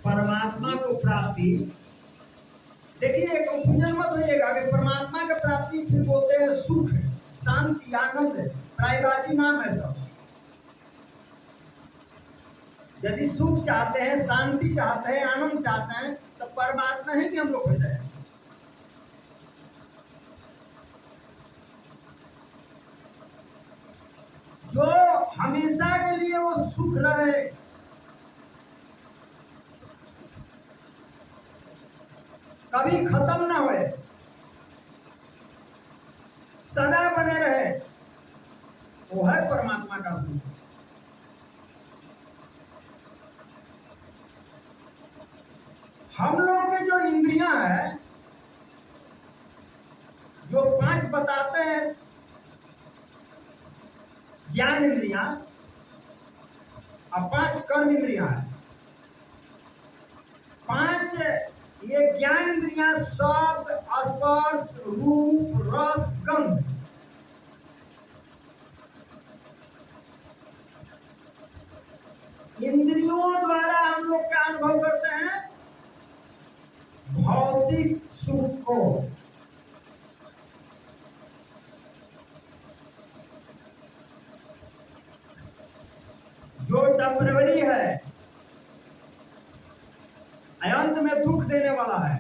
परमात्मा को प्राप्ति, देखिए कंफ्यूजन मत होइएगा कि परमात्मा के प्राप्ति फिर बोलते हैं सुख, शांति, आनंद, प्रायवाची नाम है सब। यदि सुख चाहते हैं, शांति चाहते हैं, आनंद चाहते हैं, तो परमात्मा है कि हम लोग हो जाए। जो हमेशा के लिए वो सुख रहे, कभी खत्म ना होए, सदा बने रहे, वो है परमात्मा का सुख। हम लोग के जो इंद्रियां हैं, जो 5 बताते हैं ज्ञान इंद्रियां और 5 कर्म इंद्रियां हैं। 5 ये ज्ञान इंद्रियां शब्द, स्पर्श, रूप, रस, गंध, इंद्रियों द्वारा हम लोग क्या अनुभव करते हैं? भौतिक सुख को। जो टेम्पररी है, अंत में दुख देने वाला है।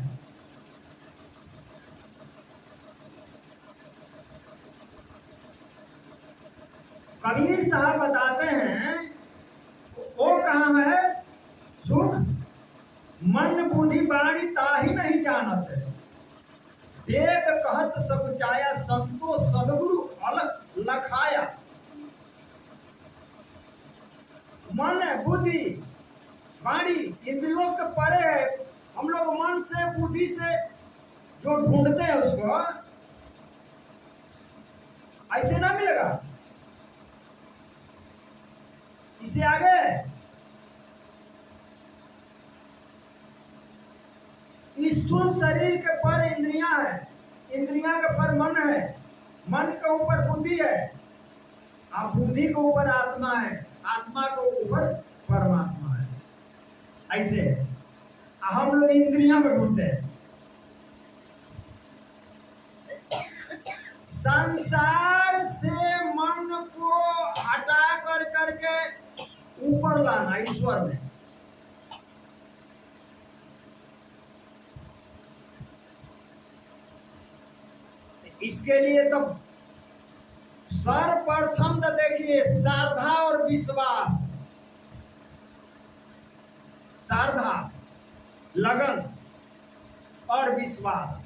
कबीर साहब बताते हैं वो कहाँ है सुख? मन बुद्धि बाणी ताही नहीं जानत है, वेद कहत सब चाया, संतो सदगुरु अलग लखाया। मन बुद्धि बाणी इंद्रियों के परे है। हम लोग मन से बुद्धि से जो ढूंढते हैं उसको, ऐसे ना मिलेगा। इससे आगे स्थूल शरीर के पर इंद्रियां है, इंद्रियां के पर मन है, मन के ऊपर बुद्धि है, और बुद्धि के ऊपर आत्मा है, आत्मा के ऊपर परमात्मा है। ऐसे हम लोग इंद्रियां में ढूंढते हैं। संसार से मन को हटा कर करके ऊपर लाना ईश्वर में। इसके लिए तो सर्वप्रथम तो देखिए श्रद्धा और विश्वास, श्रद्धा, लगन और विश्वास।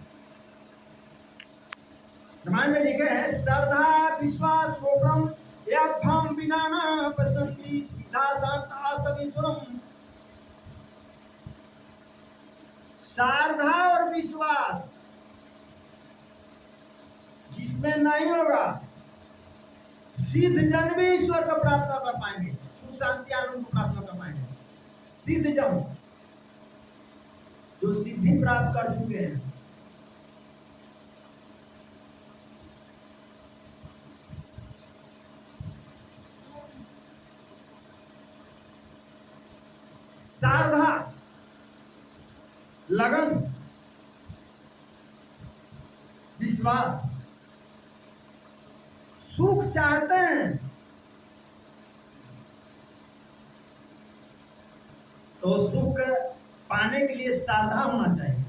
रामायण में लिखे हैं श्रद्धा विश्वास गोपम यम बिना न पसंदी सीधा शांता समीश्वरम। श्रद्धा और विश्वास जिसमें नहीं होगा, सिद्ध जन भी ईश्वर को प्राप्त कर पाएंगे, सुख शांति आनंद को प्राप्त कर पाएंगे। सिद्ध जन जो सिद्धि प्राप्त कर चुके हैं। श्रद्धा, लगन, विश्वास। सुख चाहते हैं तो सुख पाने के लिए श्रद्धा होना चाहिए।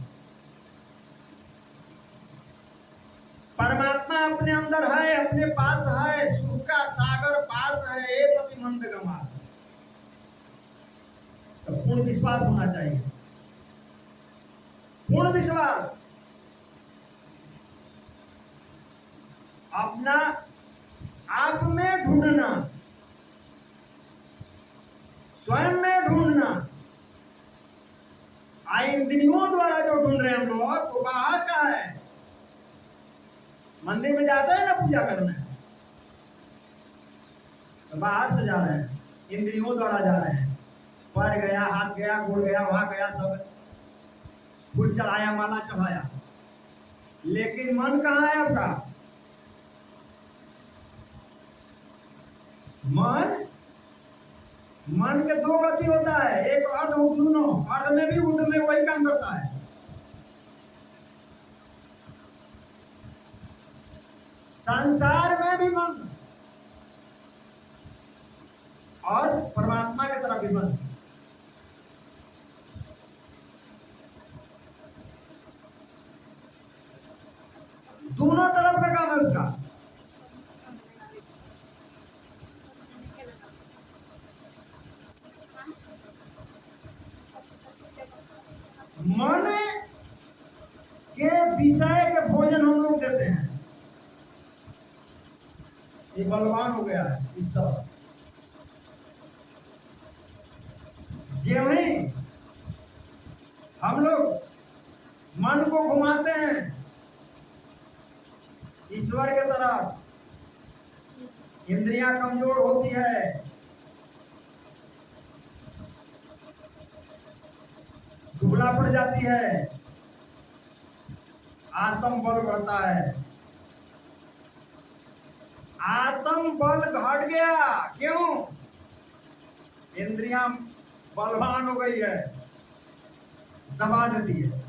परमात्मा अपने अंदर है, अपने पास है, सुख का सागर पास है, हे प्रतिमंद गमा। तो पूर्ण विश्वास होना चाहिए, पूर्ण विश्वास। अपना आप में ढूंढना, स्वयं में ढूंढना। इंद्रियों द्वारा जो ढूंढ रहे हैं हम लोग, तो बाहर का है। मंदिर में जाते हैं ना पूजा करने, तो बाहर से जा रहे हैं, इंद्रियों द्वारा जा रहे हैं। पैर गया, हाथ गया, गोड़ गया, वहां गया, सब फूल चढ़ाया, माला चढ़ाया, लेकिन मन कहाँ है आपका? मन मन के दो गति होता है, एक अर्ध दोनों, अर्ध में भी उर्ध में वही काम करता है। संसार में भी मन और परमात्मा की तरफ भी मन। दोनों तरफ का काम है उसका। मन के विषय के भोजन हम लोग देते हैं। ये बलवान हो गया है इस तरह। जो ही हम लोग मन को घुमाते हैं ईश्वर के तरफ, इंद्रियां कमजोर होती है, दुबला पड़ जाती है, आत्म बल बढ़ता है। आत्म बल घट गया, क्यों? इंद्रियां बलवान हो गई है, दबा देती है।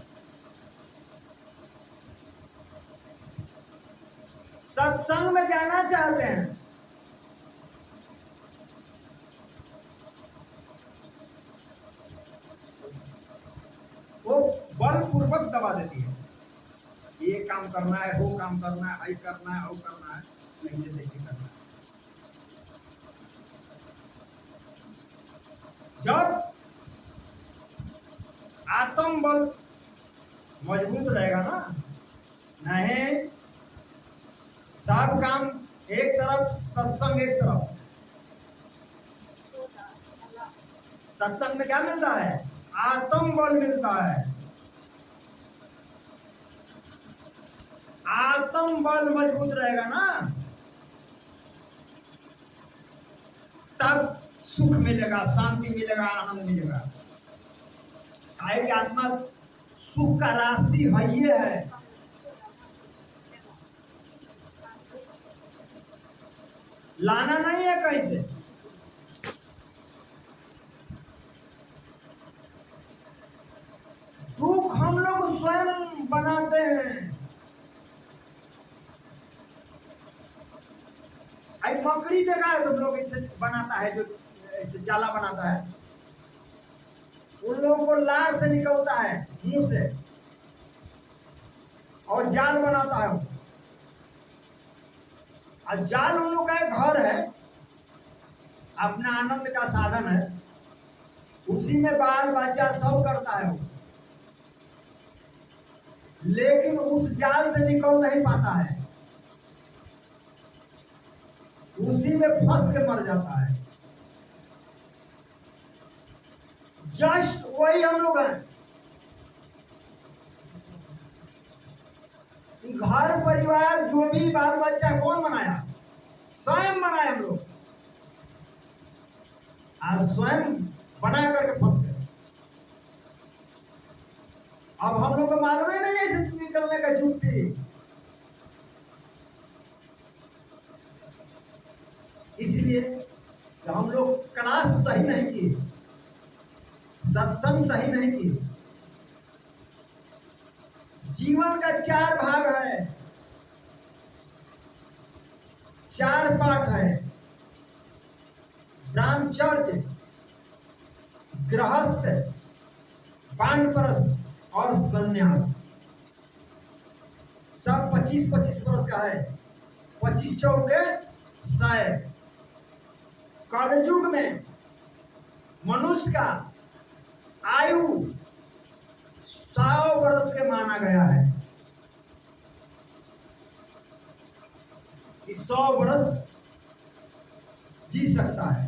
सत्संग में जाना चाहते हैं, वो बलपूर्वक दबा देती है। ये काम करना है, वो काम करना है, आई करना है, वो करना है, ऐसे तैसे करना है। जब आत्म बल मजबूत रहेगा ना, नहीं सब काम एक तरफ, सत्संग एक तरफ। सत्संग में क्या मिलता है? आत्म बल मिलता है। आत्म बल मजबूत रहेगा ना, तब सुख मिलेगा, शांति मिलेगा, आनंद मिलेगा। काहे कि आत्मा सुख का राशि है, ये है। लाना नहीं है कहीं से। दुख हम लोग स्वयं बनाते हैं। आई मकड़ी देखा है तुम लोग, इससे बनाता है, जो इससे जाला बनाता है, उन लोगों को लार से निकलता है मुंह से, और जाल बनाता है। और जाल उन लोग का एक घर है, अपना आनंद का साधन है, उसी में बाल बच्चा सब करता है वो, लेकिन उस जाल से निकल नहीं पाता है, उसी में फंस के मर जाता है। जस्ट वही हम लोग हैं। घर परिवार जो भी बाल बच्चा कौन बनाया? स्वयं बनाए हम लोग। आज स्वयं बना करके फंस गए। अब हम लोग को मालूम ही नहीं ऐसे निकलने का जुक्ति। इसलिए तो हम लोग क्लास सही नहीं की, सत्संग सही नहीं की। जीवन का 4 भाग है, 4 पार्ट है। ब्रह्मचर्य, गृहस्थ, वानप्रस्थ और संन्यास। सब 25-25 वर्ष का है। 25 चौके 100। कलयुग में मनुष्य का आयु 100 वर्ष के माना गया है। 100 वर्ष जी सकता है।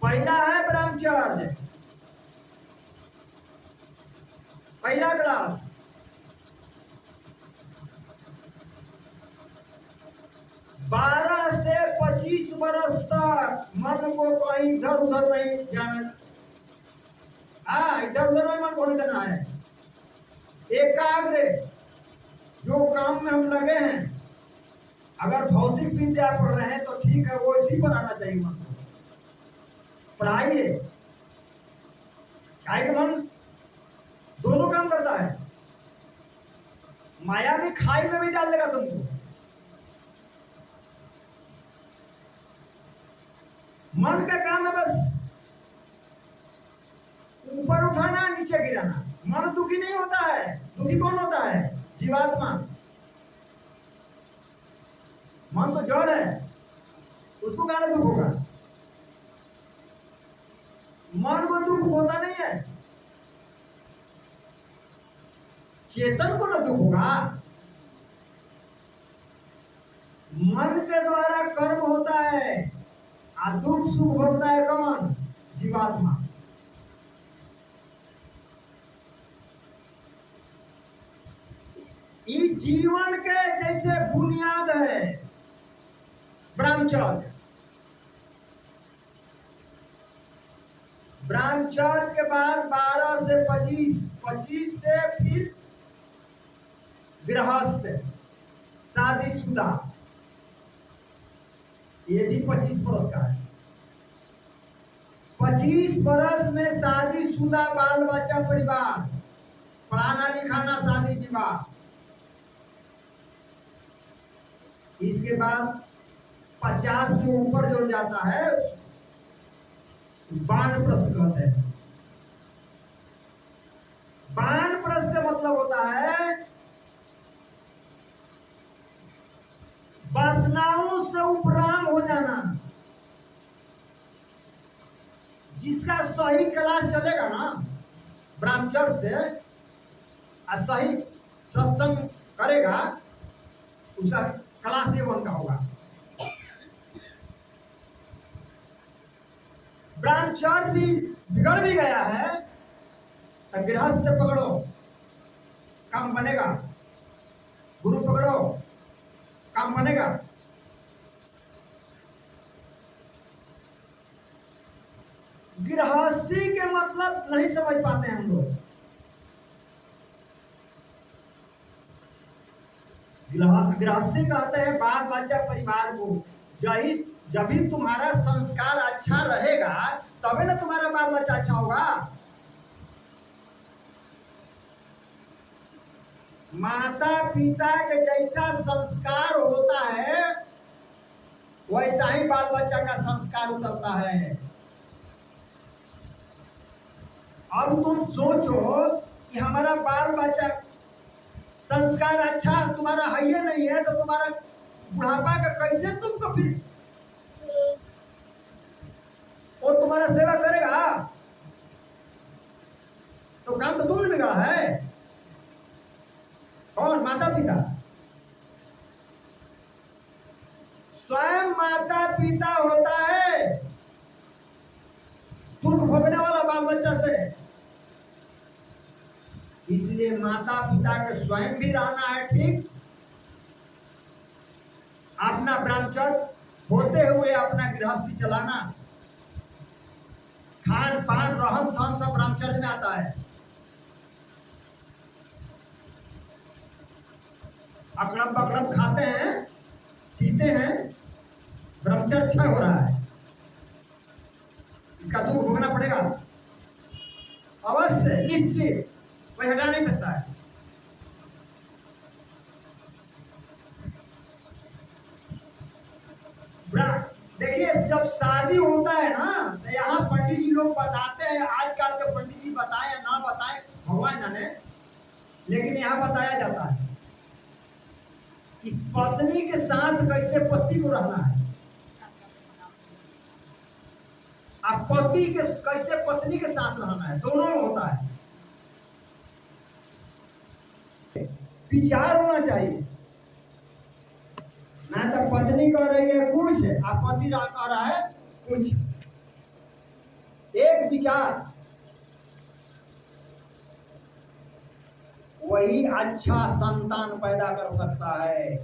पहला है ब्रह्मचर्य, पहला क्लास। बारह से 25 वर्ष तक मन को कहीं इधर उधर नहीं जाना। हाँ, इधर उधर में मन को नहीं देना है। एकाग्र, जो काम में हम लगे हैं अगर भौतिक विद्या पढ़ रहे हैं तो ठीक है, वो इसी पर आना चाहिए मन को। पढ़ाइए, काय के मन दोनों काम करता है। माया भी खाई में भी डाल देगा तुमको। मन का काम है बस ऊपर उठाना, नीचे गिराना। मन दुखी नहीं होता है। दुखी कौन होता है? जीवात्मा। मन तो जड़ है, उसको क्या दुख होगा? मन को दुख होता नहीं है, चेतन को ना दुख होगा। मन के द्वारा कर्म होता है और दुख सुख भोगता है कौन? जीवात्मा। इस जीवन के जैसे बुनियाद है ब्रह्मचर्य। ब्रह्मचर्य के बाद 12 से 25 से फिर गृहस्थ, शादीशुदा। ये भी 25 बरस का है। 25 बरस में शादीशुदा, बाल बच्चा, परिवार, पढ़ाना लिखाना, शादी विवाह। इसके बाद 50 से ऊपर जुड़ जाता है, वानप्रस्थ कहते हैं। वानप्रस्थ मतलब होता है वासनाओं से उपराम हो जाना। जिसका सही क्लास चलेगा ना ब्रह्मचर्य से, और सही सत्संग करेगा, उसका क्लास A1 का होगा। ब्रह्मचर्य भी बिगड़ भी गया है तो गृहस्थ से पकड़ो, काम बनेगा। गुरु पकड़ो, काम बनेगा। गृहस्थी के मतलब नहीं समझ पाते हम लोग। गृहस्थी कहते हैं बाल बच्चा परिवार को। जब भी तुम्हारा संस्कार अच्छा रहेगा तभी ना तुम्हारा बाल बच्चा अच्छा होगा। माता पिता के जैसा संस्कार होता है वैसा ही बाल बच्चा का संस्कार उतरता है। अब तुम सोचो कि हमारा बाल बच्चा संस्कार अच्छा तुम्हारा है ही नहीं है तो तुम्हारा बुढ़ापा का कैसे तुमको फिर वो तुम्हारा सेवा करेगा? तो काम तो तुमने बिगड़ा है। कौन? माता पिता। स्वयं माता पिता होता है दुख भोगने वाला बाल बच्चा से। इसलिए माता पिता के स्वयं भी रहना है ठीक, अपना ब्रह्मचर्य होते हुए अपना गृहस्थी चलाना। खान पान रहन सहन सब ब्रह्मचर्य में आता है। अकड़म पकड़म खाते हैं पीते हैं, ब्रह्मचर्य अच्छा हो रहा है, इसका दुख भोगना पड़ेगा अवश्य, निश्चित, कोई हटा नहीं सकता है। देखिए जब शादी होता है ना तो यहाँ पंडित जी लोग बताते हैं, आजकल के पंडित जी बताएं या ना बताएं भगवान जाने, लेकिन यहाँ बताया जाता है कि पत्नी के साथ कैसे पति को रहना है, अब पति के कैसे पत्नी के साथ रहना है, दोनों में होता है। विचार होना चाहिए, ना तो पत्नी कह रही है कुछ और पति कह रहा है कुछ। एक विचार, वही अच्छा संतान पैदा कर सकता है।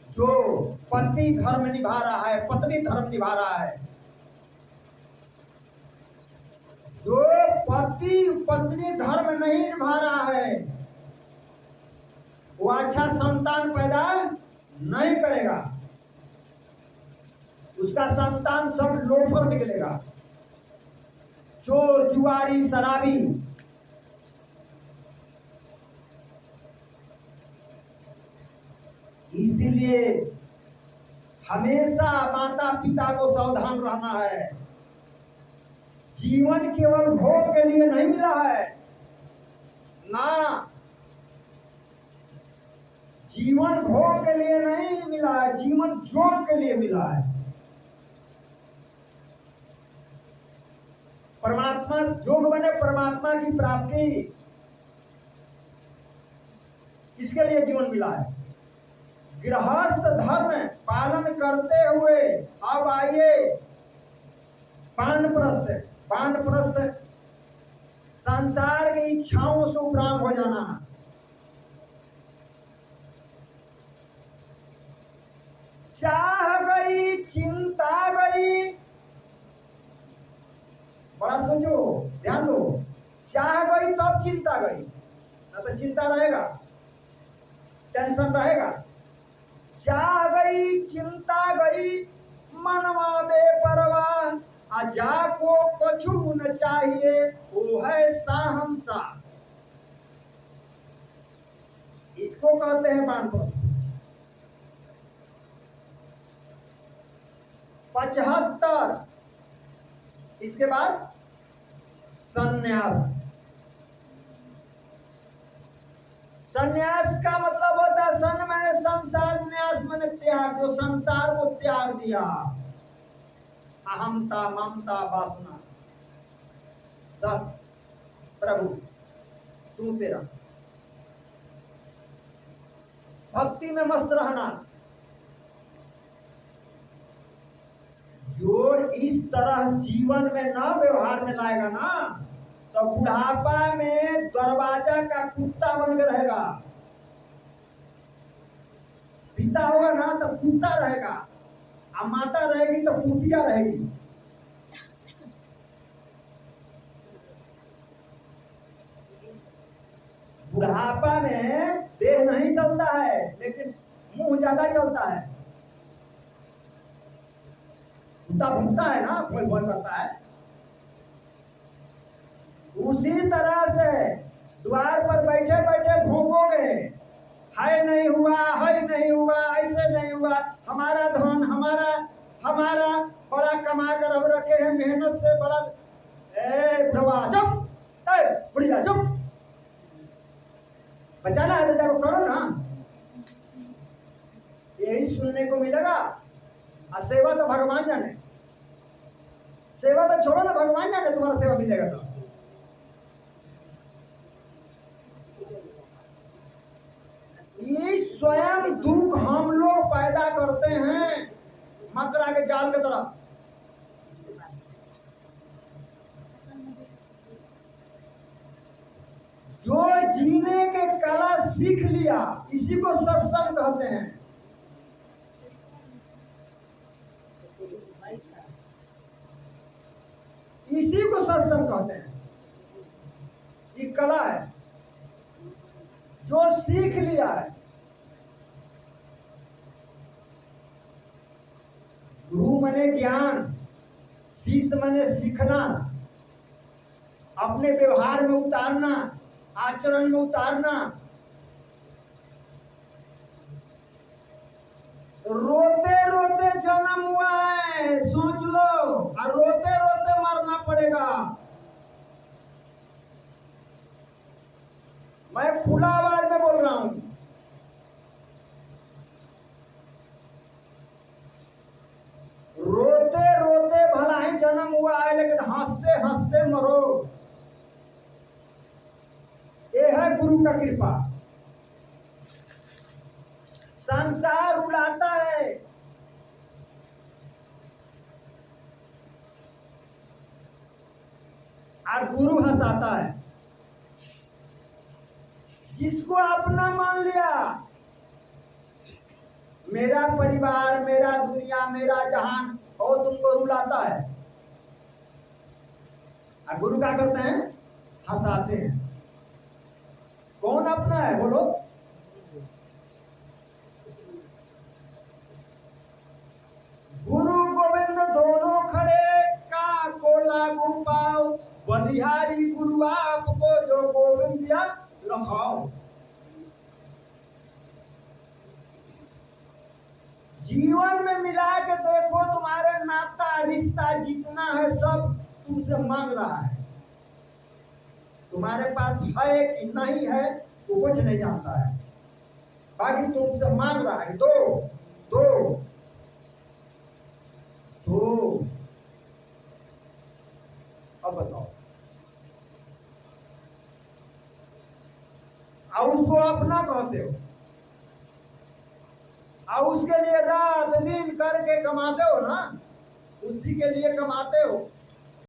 जो पति धर्म निभा रहा है, पत्नी धर्म निभा रहा है, जो पति पत्नी धर्म नहीं निभा रहा है, वो अच्छा संतान पैदा नहीं करेगा, उसका संतान सब लोफर निकलेगा, चोर जुआरी शराबी। इसलिए हमेशा माता पिता को सावधान रहना है। जीवन केवल भोग के लिए नहीं मिला है ना, जीवन भोग के लिए नहीं मिला है, जीवन जोग के लिए मिला है। परमात्मा जोग बने परमात्मा की प्राप्ति, इसके लिए जीवन मिला है। गृहस्थ धर्म पालन करते हुए अब आइए वानप्रस्थ। वानप्रस्थ संसार की इच्छाओं से उपराम हो जाना। चाह गई चिंता गई, बड़ा सोचो, ध्यान दो। चाह गई तो अब चिंता गई, ना तो चिंता रहेगा, टेंशन रहेगा। चाह गई चिंता गई, मनवा बेपरवाह, जा को कछु न चाहिए, वो है साहंसा। इसको कहते हैं वानप्रस्थ। 75। इसके बाद संन्यास। संन्यास का मतलब होता है सन मैंने संसार, न्यास मैंने त्याग, जो संसार को त्याग दिया। अहमता ममता वासना, सब प्रभु तू तेरा। भक्ति में मस्त रहना। जो इस तरह जीवन में न व्यवहार में लाएगा ना, तो बुढ़ापा में दरवाजा का कुत्ता बन के रहेगा। पिता होगा ना तो कुत्ता रहेगा, और माता रहेगी तो कुतिया रहेगी। बुढ़ापा में देह नहीं चलता है, लेकिन मुंह ज्यादा चलता है। कुत्ता भूखता है ना, कोई भोज करता है। उसी तरह से द्वार पर बैठे बैठे भूकोगे, है नहीं हुआ, है नहीं हुआ, ऐसे नहीं हुआ, हमारा धन हमारा बड़ा कमा कर अब रखे हैं मेहनत से बड़ा। बुढ़वा चुप, बुढ़िया चुप, बचाना है तो जाको करो ना। यही सुनने को मिलेगा। और सेवा तो भगवान जाने, सेवा तो छोड़ो ना, भगवान जाने तुम्हारा सेवा मिलेगा तो। ये स्वयं दुख हम लोग पैदा करते हैं मकरा के जाल की तरह। जो जीने के कला सीख लिया, इसी को सत्संग कहते हैं। इसी को सत्संग कहते हैं। ये कला है जो सीख लिया है। गुरु मने ज्ञान, शिष्य मने सीखना, अपने व्यवहार में उतारना, आचरण में उतारना। रोते रोते जन्म हुआ है, सोच लो, और रोते रोते मरना पड़ेगा। मैं खुला आवाज में बोल रहा हूं। रोते रोते भला ही जन्म हुआ है, लेकिन हंसते हंसते मरो। ये है गुरु का कृपा। संसार उड़ाता है, और गुरु हंसाता है। जिसको अपना मान लिया, मेरा परिवार, मेरा दुनिया, मेरा जहान, और तुमको रुलाता है। और गुरु क्या करते हैं? हंसाते हैं। कौन अपना है बोलो? गुरु गोविंद दोनों खड़े का को लागू पाओ, बलिहारी गुरु आपको जो गोविंद दिया रखाओ। जीवन में मिला के देखो, तुम्हारे नाता रिश्ता जितना है सब तुमसे मांग रहा है। तुम्हारे पास है कि नहीं है वो कुछ नहीं जानता है, बाकी तुमसे मांग रहा है दो दो दो। अब बताओ, और उसको अपना कहते हो, और उसके लिए रात दिन करके कमाते हो ना, उसी के लिए कमाते हो।